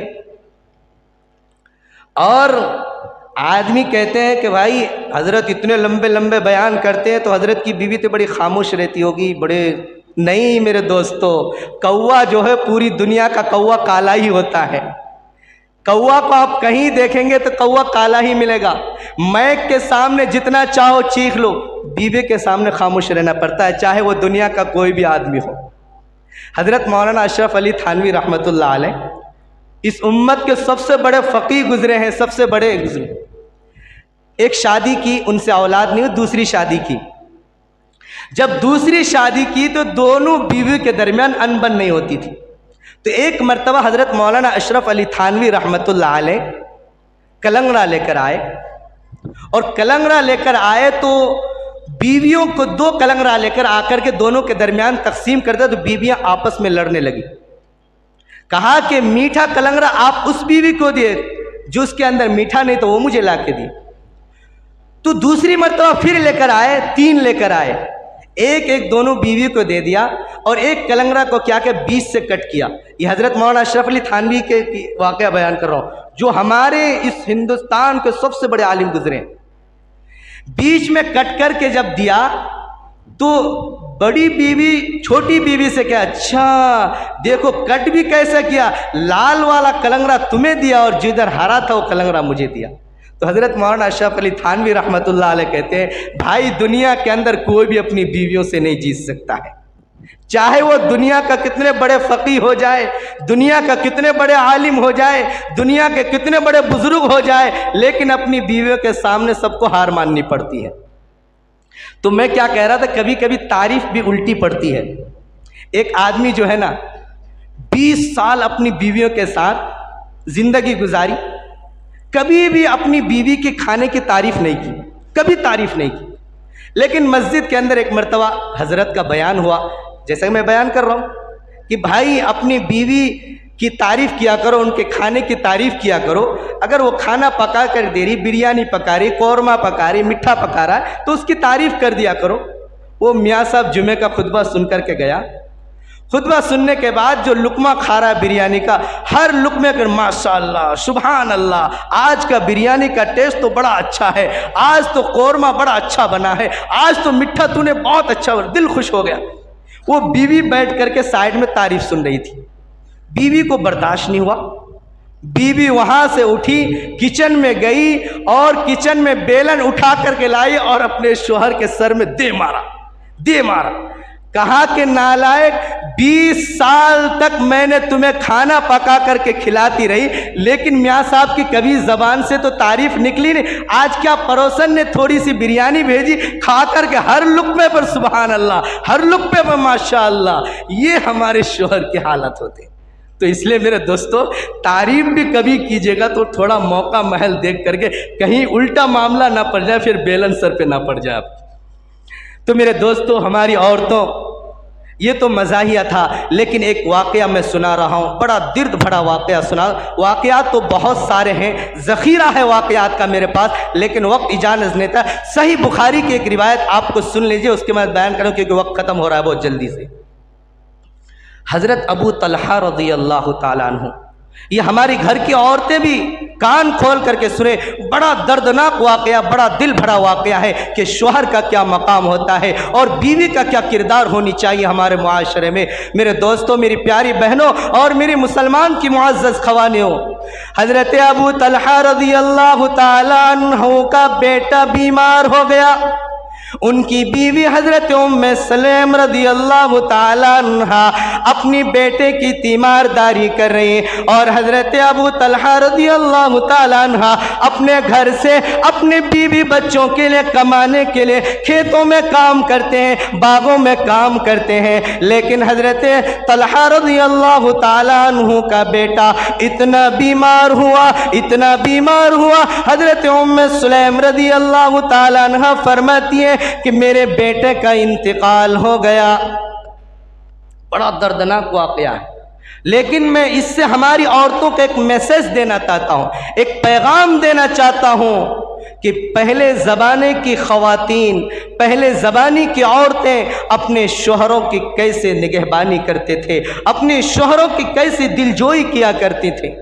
और आदमी कहते हैं कि भाई हजरत इतने लंबे लंबे बयान करते हैं तो हजरत की बीवी तो बड़ी खामोश रहती होगी, बड़े। नहीं मेरे दोस्तों, कौवा जो है पूरी दुनिया का कौवा काला ही होता है। कौवा को आप कहीं देखेंगे तो कौवा काला ही मिलेगा। मैक के सामने जितना चाहो चीख लो, बीवी के सामने खामोश रहना पड़ता है, चाहे वो दुनिया का कोई भी आदमी हो। हजरत मौलाना अशरफ अली थानवी रहमतुल्लाह अलैह इस उम्मत के सबसे बड़े फ़कीह गुजरे हैं, सबसे बड़े गुजरे। एक शादी की, उनसे औलाद नहीं हुई, दूसरी शादी की। जब दूसरी शादी की तो दोनों बीवी के दरमियान अनबन नहीं होती थी। तो एक मर्तबा हजरत मौलाना अशरफ अली थानवी रहमतुल्लाह अलैह कलंगड़ा लेकर आए, और कलंगड़ा लेकर आए तो बीवियों को दो कलंगड़ा लेकर आकर के दोनों के दरमियान तकसीम कर दिया। तो बीवियां आपस में लड़ने लगी। कहा कि मीठा कलंगड़ा आप उस बीवी को दिए जो उसके अंदर मीठा नहीं, तो वो मुझे ला के दिए। तो दूसरी मर्तबा फिर लेकर आए, 3 लेकर आए, एक एक दोनों बीवी को दे दिया, और एक कलंगड़ा को क्या के बीच से कट किया। ये हजरत मौलाना अशरफ अली थानवी के वाक़या बयान कर रहा हूँ, जो हमारे इस हिंदुस्तान के सबसे बड़े आलिम गुजरे। बीच में कट करके जब दिया तो बड़ी बीवी छोटी बीवी से क्या, अच्छा देखो कट भी कैसा किया, लाल वाला कलंगड़ा तुम्हें दिया और जिधर हरा था वो कलंगड़ा मुझे दिया। तो हजरत मौलाना अशरफ अली थानवी रहमतुल्लाह अलैह कहते हैं, भाई दुनिया के अंदर कोई भी अपनी बीवियों से नहीं जीत सकता है, चाहे वो दुनिया का कितने बड़े फ़कीह हो जाए, दुनिया का कितने बड़े आलिम हो जाए, दुनिया के कितने बड़े बुजुर्ग हो जाए, लेकिन अपनी बीवियों के सामने सबको हार माननी पड़ती है। तो मैं क्या कह रहा था, कभी कभी तारीफ भी उल्टी पड़ती है। एक आदमी जो है ना 20 साल अपनी बीवियों के साथ जिंदगी गुजारी, कभी भी अपनी बीवी के खाने की तारीफ नहीं की, कभी तारीफ नहीं की। लेकिन मस्जिद के अंदर एक मर्तबा हजरत का बयान हुआ, जैसा कि मैं बयान कर रहा हूँ कि भाई अपनी बीवी की तारीफ किया करो, उनके खाने की तारीफ किया करो। अगर वो खाना पका कर दे रही, बिरयानी पका रही, कौरमा पका रही, मिठा पका रहा है, तो उसकी तारीफ कर दिया करो। वो मियाँ साहब जुमे का खुतबा सुन करके गया। खुतबा सुनने के बाद जो लुकमा खा रहा है बिरयानी का, हर लुकमे कर माशाअल्लाह सुभान अल्लाह, आज का बिरयानी का टेस्ट तो बड़ा अच्छा है, आज तो कौरमा बड़ा अच्छा बना है, आज तो मिठा तूने बहुत अच्छा बना, दिल खुश हो गया। वो बीवी बैठ करके साइड में तारीफ सुन रही थी। बीवी को बर्दाश्त नहीं हुआ, बीवी वहां से उठी, किचन में गई और किचन में बेलन उठा करके लाई और अपने शोहर के सर में दे मारा। कहा कि नालायक, 20 साल तक मैंने तुम्हें खाना पका करके खिलाती रही, लेकिन मियाँ साहब की कभी जबान से तो तारीफ निकली नहीं। आज क्या पड़ोसन ने थोड़ी सी बिरयानी भेजी, खा करके हर लुक़मे पर सुभान अल्लाह, हर लुक़मे पर माशाअल्लाह। ये हमारे शोहर की हालत होती। तो इसलिए मेरे दोस्तों, तारीफ भी कभी कीजिएगा तो थोड़ा मौका महल देख करके, कहीं उल्टा मामला ना पड़ जाए, फिर बेलन सर पे ना पड़ जाए। तो मेरे दोस्तों, हमारी औरतों, ये तो मज़ाहिया था, लेकिन एक वाक़या मैं सुना रहा हूँ, बड़ा दर्द भरा वाक़या सुना। वाक़यात तो बहुत सारे हैं, ज़ख़ीरा है वाक़यात का मेरे पास, लेकिन वक्त इजाज़त नहीं था। सही बुखारी की एक रिवायत आपको सुन लीजिए, उसके बाद बयान करूँ क्योंकि वक्त ख़त्म हो रहा है बहुत जल्दी से। हज़रत अबू तलहा रज़ी अल्लाह ताला अन्हु, ये हमारी घर की औरतें भी कान खोल करके सुने, बड़ा दर्दनाक वाक़या, बड़ा दिल भरा वाक़या है कि शोहर का क्या मकाम होता है और बीवी का क्या किरदार होनी चाहिए हमारे मुआशरे में। मेरे दोस्तों, मेरी प्यारी बहनों और मेरी मुसलमान की मुअज़्ज़ज़ ख़वानियों, हज़रत अबू तलहा रज़ी अल्लाह ताला अन्हु का बेटा बीमार हो गया। उनकी बीवी हजरत उम्मे सलेम रज़ी अल्लाह ताला अन्हा अपनी बेटे की तीमारदारी कर रही हैं और हजरत अबू तलहा रज़ी अल्लाह ताला अन्हा अपने घर से अपने बीवी बच्चों के लिए कमाने के लिए खेतों में काम करते हैं, बागों में काम करते हैं। लेकिन हजरत तलहा रज़ी अल्लाह ताला अन्हु का बेटा इतना बीमार हुआ, हजरत उम्मे सलेम रज़ी अल्लाह ताला अन्हा फरमाती है कि मेरे बेटे का इंतकाल हो गया। बड़ा दर्दनाक वाक़या है, लेकिन मैं इससे हमारी औरतों को एक मैसेज देना चाहता हूँ, एक पैगाम देना चाहता हूँ कि पहले ज़माने की ख़वातीन, पहले ज़माने की औरतें अपने शोहरों की कैसे निगहबानी करते थे, अपने शोहरों की कैसे दिलजोई किया करती थी।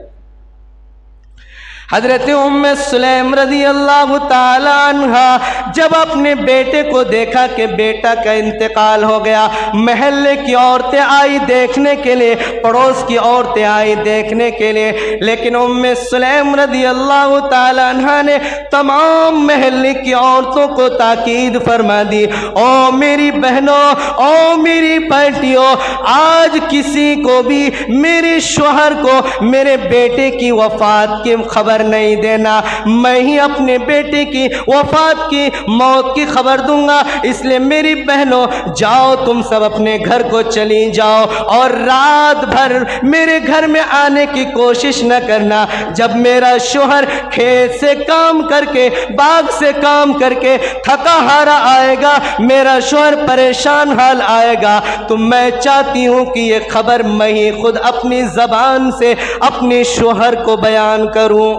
हज़रत उम्मे सुलैम रज़ी अल्लाह ताला अन्हा जब अपने बेटे को देखा कि बेटा का इंतकाल हो गया, महल्ले की औरतें आई देखने के लिए, पड़ोस की औरतें आई देखने के लिए, लेकिन उम्मे सुलैम रज़ी अल्लाह ताला अन्हा ने तमाम महल्ले की औरतों को ताकीद फरमा दी, ओ मेरी बहनों, ओ मेरी बेटियों, आज किसी को भी मेरे शौहर को मेरे बेटे की वफ़ात की खबर नहीं देना, मैं ही अपने बेटे की वफात की, मौत की खबर दूंगा। इसलिए मेरी बहनों, जाओ तुम सब अपने घर को चली जाओ और रात भर मेरे घर में आने की कोशिश न करना। जब मेरा शौहर खेत से काम करके, बाग से काम करके थका हारा आएगा, मेरा शौहर परेशान हाल आएगा, तो मैं चाहती हूँ कि ये खबर मैं ही खुद अपनी ज़बान से अपने शौहर को बयान करूँ।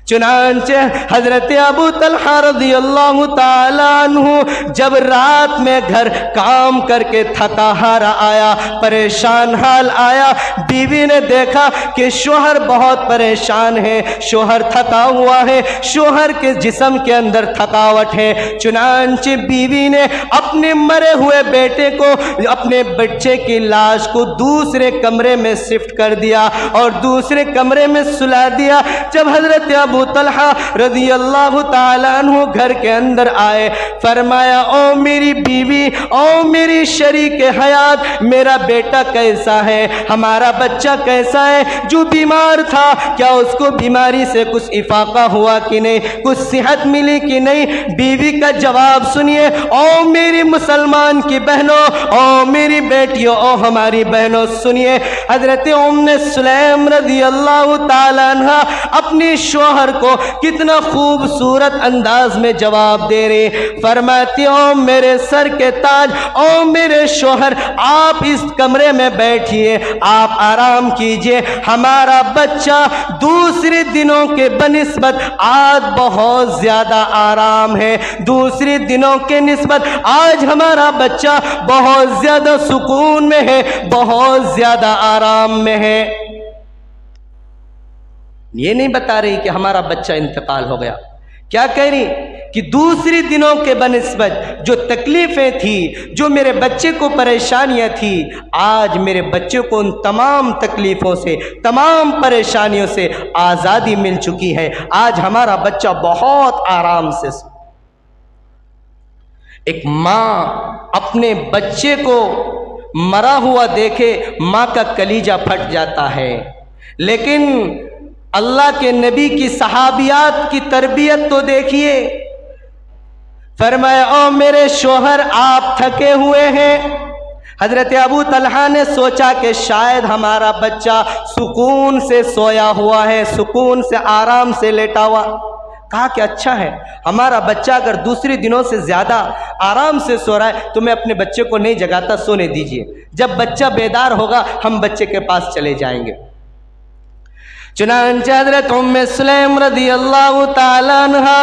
चुनांचे हजरत अबू तलहा रज़ियल्लाहु ताला अन्हु जब रात में घर काम करके थका हारा आया, परेशान हाल आया, बीवी ने देखा कि शौहर बहुत परेशान है, शौहर थका हुआ है, शौहर के जिस्म के अंदर थकावट है। चुनांचे बीवी ने अपने मरे हुए बेटे को, अपने बच्चे की लाश को दूसरे कमरे में शिफ्ट कर दिया और दूसरे कमरे में सुला दिया। जब हजरत अबू तलहा रज़ियल्लाहु ताला अन्हु घर के अंदर आए, फरमाया, ओ मेरी बीवी, ओ मेरी शरीक हयात, मेरा बेटा कैसा है, हमारा बच्चा कैसा है, जो बीमार था, क्या उसको बीमारी से कुछ इफाका हुआ कि नहीं, कुछ सेहत मिली कि नहीं। बीवी का जवाब सुनिए, ओ मेरी मुसलमान की बहनों, ओ मेरी बेटियों, ओ हमारी बहनों, सुनिए। हजरत उम्मे सुलैम रज़ियल्लाहु ताला अन्हा अपने शौहर को कितना खूबसूरत अंदाज में जवाब दे रहे, फरमाती, ओ मेरे सर के ताज, ओ मेरे शौहर, आप इस कमरे में बैठिए, आप आराम कीजिए, हमारा बच्चा दूसरे दिनों के बनिस्बत आज बहुत ज्यादा आराम है, दूसरे दिनों के निस्बत आज हमारा बच्चा बहुत ज्यादा सुकून में है, बहुत ज्यादा आराम में है। ये नहीं बता रही कि हमारा बच्चा इंतकाल हो गया, क्या कह रही कि दूसरे दिनों के बनिस्बत जो तकलीफ़ें थी, जो मेरे बच्चे को परेशानियां थी, आज मेरे बच्चे को उन तमाम तकलीफ़ों से, तमाम परेशानियों से आज़ादी मिल चुकी है, आज हमारा बच्चा बहुत आराम से। एक माँ अपने बच्चे को मरा हुआ देखे, माँ का कलीजा फट जाता है, लेकिन अल्लाह के नबी की सहाबियात की तरबियत तो देखिए। फरमाया, ओ मेरे शौहर, आप थके हुए हैं। हजरत अबू तलहा ने सोचा कि शायद हमारा बच्चा सुकून से सोया हुआ है, सुकून से आराम से लेटा हुआ। कहा कि अच्छा है, हमारा बच्चा अगर दूसरे दिनों से ज़्यादा आराम से सो रहा है तो मैं अपने बच्चे को नहीं जगाता, सोने दीजिए, जब बच्चा बेदार होगा हम बच्चे के पास चले जाएंगे। चुनांचे हज़रत उम्मे सुलैम रज़ियल्लाहु ताला अन्हा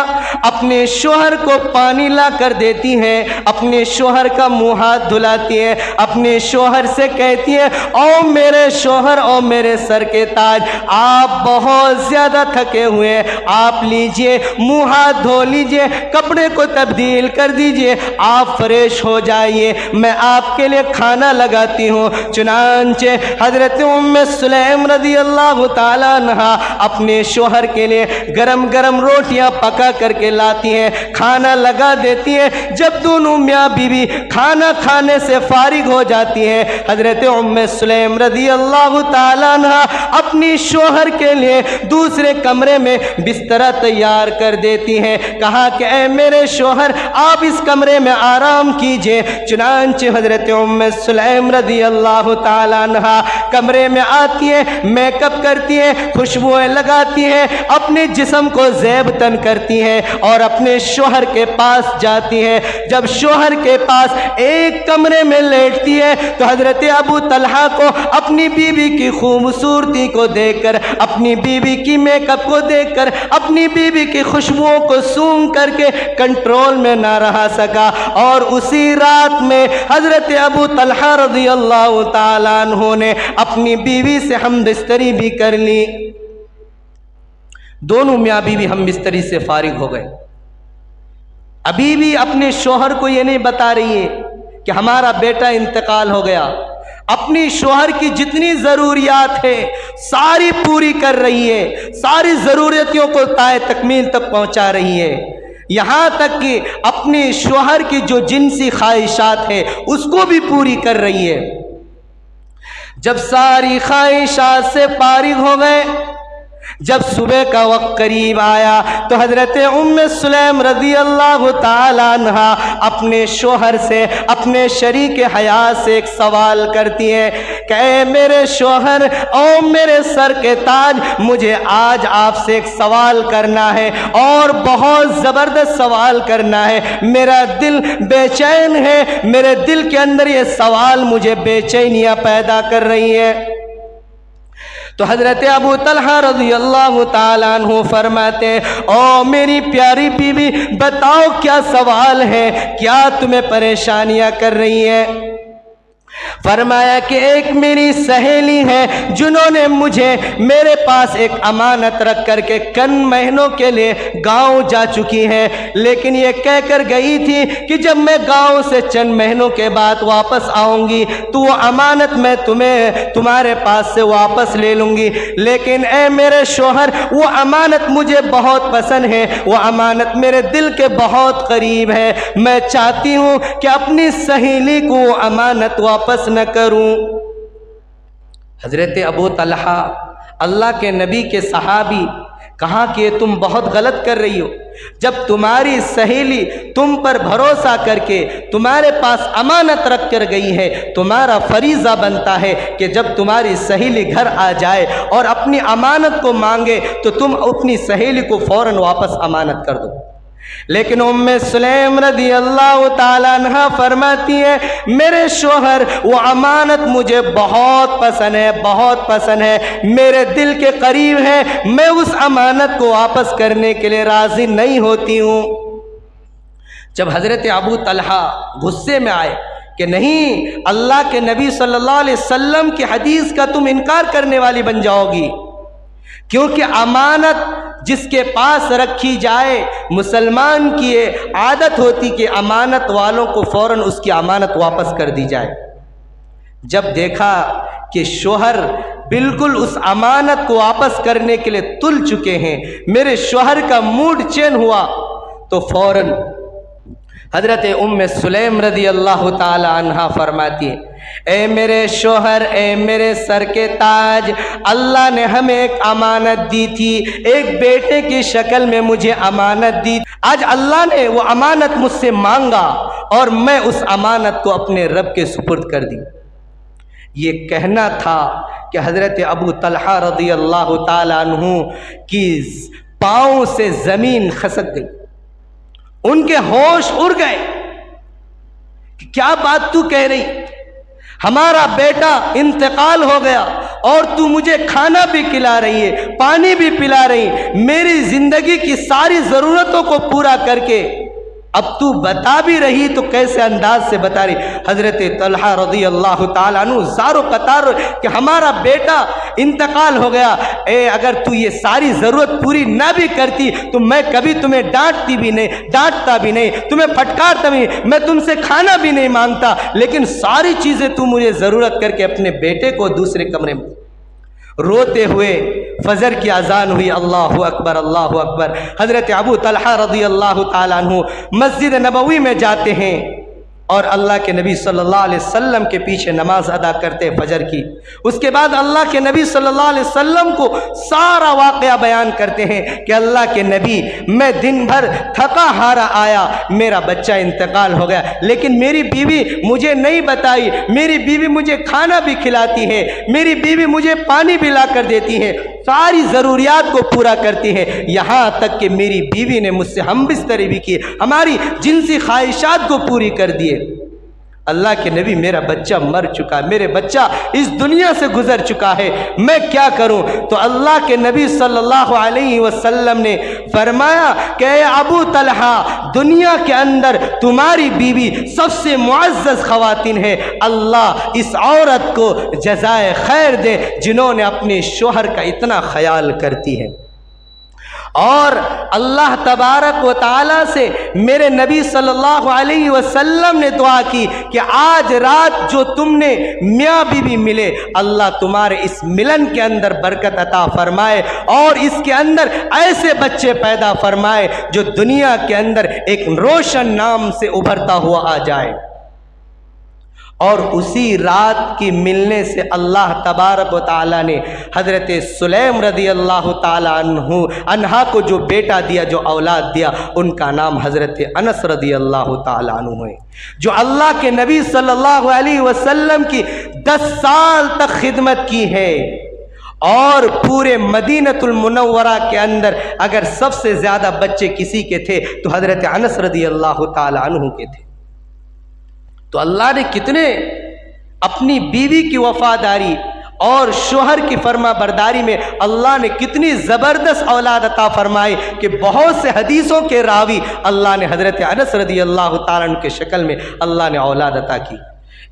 अपने शौहर को पानी ला कर देती हैं, अपने शौहर का मुँह हाथ धुलाती है, अपने शौहर से कहती है, ओ मेरे शौहर, ओ मेरे सर के ताज, आप बहुत ज़्यादा थके हुए हैं, आप लीजिए, मुँह हाथ धो लीजिए, कपड़े को तब्दील कर दीजिए, आप फ्रेश हो जाइए, मैं आपके लिए खाना लगाती हूँ। चुनांचे हज़रत उम्मे सुलैम रज़ियल्लाहु ताला अपने शौहर के लिए गरम गरम रोटियां पका करके लाती हैं, खाना लगा देती हैं। जब दोनों मियाँ बीवी खाना खाने से फारिग हो जाती हैं, हजरत उम्मे सुलैम रज़ियल्लाहु ताला अन्हा अपनी शौहर के लिए दूसरे कमरे में बिस्तरा तैयार कर देती हैं। कहा कि ऐ मेरे शौहर, आप इस कमरे में आराम कीजिए। चुनांचे हजरत उम्मे सुलैम रज़ियल्लाहु ताला अन्हा कमरे में आती है, मेकअप करती है, खुशबुएं लगाती हैं, अपने जिस्म को ज़ेब तन करती हैं और अपने शोहर के पास जाती हैं। जब शोहर के पास एक कमरे में लेटती है तो हजरत अबू तलहा को अपनी बीवी की खूबसूरती को देखकर, अपनी बीवी की मेकअप को देखकर, अपनी बीवी की खुशबुओं को सूंघ करके कंट्रोल में ना रहा सका और उसी रात में हजरत अबू तलहा रज़ियल्लाहु ताला अन्हु ने अपनी बीवी से हमबिस्तरी भी कर ली। दोनों मियाँ बीवी हमबिस्तरी से फारिग हो गए। अभी भी अपने शोहर को ये नहीं बता रही है कि हमारा बेटा इंतकाल हो गया। अपनी शोहर की जितनी ज़रूरियात है सारी पूरी कर रही है, सारी ज़रूरतों को ताए तकमील तक पहुंचा रही है। यहाँ तक कि अपने शोहर की जो जिनसी ख्वाहिशात है उसको भी पूरी कर रही है। जब सारी ख्वाहिशात से फारिग हो गए, जब सुबह का वक्त करीब आया तो हजरत उम्मे सुलैम रज़ियल्लाहु ताला अन्हा अपने शोहर से, अपने शरीक हयात से एक सवाल करती है कि मेरे शोहर और मेरे सर के ताज, मुझे आज आपसे एक सवाल करना है और बहुत ज़बरदस्त सवाल करना है। मेरा दिल बेचैन है, मेरे दिल के अंदर ये सवाल मुझे बेचैनियाँ पैदा कर रही है। तो हजरत अबू तलहा रज़ियल्लाहु ताला अन्हु फरमाते, ओ मेरी प्यारी बीवी, बताओ क्या सवाल है, क्या तुम्हें परेशानियां कर रही है? फरमाया कि एक मेरी सहेली है जिन्होंने मुझे मेरे पास एक अमानत रख करके कन महीनों के लिए गांव जा चुकी है, लेकिन ये कहकर गई थी कि जब मैं गांव से चंद महीनों के बाद वापस आऊंगी तो वो अमानत मैं तुम्हारे पास से वापस ले लूंगी। लेकिन ए मेरे शोहर, वो अमानत मुझे बहुत पसंद है, वो अमानत मेरे दिल के बहुत करीब है। मैं चाहती हूँ कि अपनी सहेली को अमानत वापस न करूं। हजरत अबू तलहा अल्लाह के नबी के सहाबी कहा कि तुम बहुत गलत कर रही हो। जब तुम्हारी सहेली तुम पर भरोसा करके तुम्हारे पास अमानत रख कर गई है, तुम्हारा फरीज़ा बनता है कि जब तुम्हारी सहेली घर आ जाए और अपनी अमानत को मांगे तो तुम अपनी सहेली को फ़ौरन वापस अमानत कर दो। लेकिन उम्मे सुलैम रज़ियल्लाहु ताला अन्हा फरमाती है, मेरे शोहर वो अमानत मुझे बहुत पसंद है, बहुत पसंद है, मेरे दिल के करीब है, मैं उस अमानत को वापस करने के लिए राज़ी नहीं होती हूँ। जब हज़रत अबू तलहा गुस्से में आए कि नहीं, अल्लाह के नबी सल्लल्लाहु अलैहि वसल्लम की हदीस का तुम इनकार करने वाली बन जाओगी, क्योंकि अमानत जिसके पास रखी जाए, मुसलमान की ये आदत होती कि अमानत वालों को फ़ौरन उसकी अमानत वापस कर दी जाए। जब देखा कि शोहर बिल्कुल उस अमानत को वापस करने के लिए तुल चुके हैं, मेरे शोहर का मूड चेंज हुआ, तो फ़ौरन हज़रत उम्मे सुलैम रज़ियल्लाहु ताला अन्हा फरमाती है, ए मेरे शोहर, ए मेरे सर के ताज, अल्लाह ने हमें एक अमानत दी थी, एक बेटे की शक्ल में मुझे अमानत दी। आज अल्लाह ने वो अमानत मुझसे मांगा और मैं उस अमानत को अपने रब के सुपुर्द कर दी। ये कहना था कि हज़रत अबू तलहा रज़ियल्लाहु ताला अन्हु की पाँव से ज़मीन खसक गई, उनके होश उड़ गए कि क्या बात तू कह रही, हमारा बेटा इंतकाल हो गया और तू मुझे खाना भी खिला रही है, पानी भी पिला रही है, मेरी जिंदगी की सारी ज़रूरतों को पूरा करके अब तू बता भी रही तो कैसे अंदाज से बता रही। हज़रत तलहा रज़ियल्लाहु ताला अन्हु ज़ारो कतार कि हमारा बेटा इंतकाल हो गया, अगर तू ये सारी ज़रूरत पूरी ना भी करती तो मैं कभी तुम्हें डांटती भी नहीं, डांटता भी नहीं, तुम्हें फटकारता भी नहीं, मैं तुमसे खाना भी नहीं मांगता, लेकिन सारी चीज़ें तू मुझे ज़रूरत करके अपने बेटे को दूसरे कमरे में। रोते हुए फजर की अजान हुई, अल्लाहु अकबर, अल्लाहु अकबर। हज़रत अबू तलहा रज़ियल्लाहु ताला अन्हु मस्जिद नबवी में जाते हैं और अल्लाह के नबी सल्लल्लाहु अलैहि वसल्लम के पीछे नमाज अदा करते फजर की। उसके बाद अल्लाह के नबी सल्लल्लाहु अलैहि वसल्लम को सारा वाक़या बयान करते हैं कि अल्लाह के नबी, मैं दिन भर थका हारा आया, मेरा बच्चा इंतकाल हो गया, लेकिन मेरी बीवी मुझे नहीं बताई, मेरी बीवी मुझे खाना भी खिलाती है, मेरी बीवी मुझे पानी भी ला कर देती है, सारी ज़रूरियात को पूरा करती है। यहाँ तक कि मेरी बीवी ने मुझसे हमबिस्तरी भी की, हमारी जिनसी ख्वाहिशात को पूरी कर दिए। अल्लाह के नबी, मेरा बच्चा मर चुका, मेरे बच्चा इस दुनिया से गुजर चुका है, मैं क्या करूं? तो अल्लाह के नबी सल्लल्लाहु अलैहि वसल्लम ने फरमाया कि अबू तलहा, दुनिया के अंदर तुम्हारी बीवी सबसे मुअज़्ज़ज़ ख़वातीन है। अल्लाह इस औरत को जज़ाए खैर दे जिन्होंने अपने शोहर का इतना ख्याल करती है। और अल्लाह तबारक व तआला से मेरे नबी सल्लल्लाहु अलैहि वसल्लम ने दुआ की कि आज रात जो तुमने मियाँ बीवी मिले, अल्लाह तुम्हारे इस मिलन के अंदर बरकत अता फरमाए और इसके अंदर ऐसे बच्चे पैदा फरमाए जो दुनिया के अंदर एक रोशन नाम से उभरता हुआ आ जाए। और उसी रात की मिलने से अल्लाह तबारक व तआला ने हज़रत सुलैम रदी अल्लाह तआला अन्हा को जो बेटा दिया, जो औलाद दिया, उनका नाम हज़रत अनस रदी अल्लाह तआला अन्हु है, जो अल्लाह के नबी सल्लल्लाहु अलैहि वसल्लम की 10 साल तक खिदमत की है। और पूरे मदीनतुल मुनव्वरा के अंदर अगर सबसे ज़्यादा बच्चे किसी के थे तो हज़रत अनस रदी अल्लाह तआला अन्हु के थे। तो अल्लाह ने कितने अपनी बीवी की वफादारी और शोहर की फर्मा बरदारी में अल्लाह ने कितनी ज़बरदस्त औलाद अता फरमाई कि बहुत से हदीसों के रावी अल्लाह ने हज़रत अनस रदी अल्लाह तआला अन्हु के शक्ल में अल्लाह ने औलाद अता की।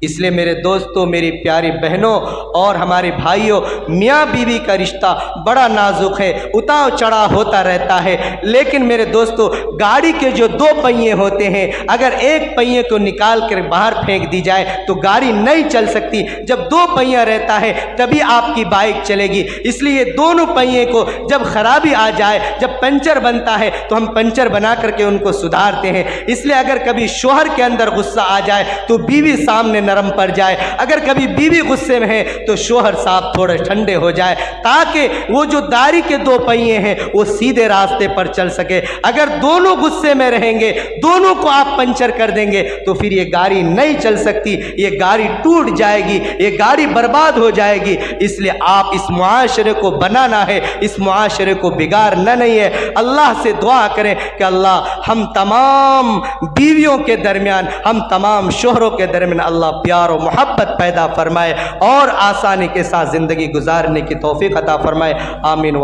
इसलिए मेरे दोस्तों, मेरी प्यारी बहनों और हमारे भाइयों, मियाँ बीवी का रिश्ता बड़ा नाजुक है, उतार चढ़ाव होता रहता है। लेकिन मेरे दोस्तों, गाड़ी के जो 2 पहिए होते हैं, अगर एक पहिए को निकाल कर बाहर फेंक दी जाए तो गाड़ी नहीं चल सकती। जब 2 पहिया रहता है तभी आपकी बाइक चलेगी। इसलिए दोनों पहिए को जब खराबी आ जाए, जब पंचर बनता है तो हम पंचर बना करके उनको सुधारते हैं। इसलिए अगर कभी शोहर के अंदर गुस्सा आ जाए तो बीवी सामने नरम पड़ जाए, अगर कभी बीवी गुस्से में है तो शोहर साहब थोड़े ठंडे हो जाए, ताकि वो जो गाड़ी के 2 पहिए हैं वो सीधे रास्ते पर चल सके। अगर दोनों गुस्से में रहेंगे, दोनों को आप पंचर कर देंगे तो फिर ये गाड़ी नहीं चल सकती, ये गाड़ी टूट जाएगी, ये गाड़ी बर्बाद हो जाएगी। इसलिए आप इस मुआशरे को बनाना है, इस मुआशरे को बिगाड़ना नहीं है। अल्लाह से दुआ करें कि अल्लाह हम तमाम बीवियों के दरमियान, हम तमाम शोहरों के दरमियान अल्लाह प्यार और मोहब्बत पैदा फरमाए और आसानी के साथ ज़िंदगी गुजारने की तौफीक अता फरमाए। आमीन।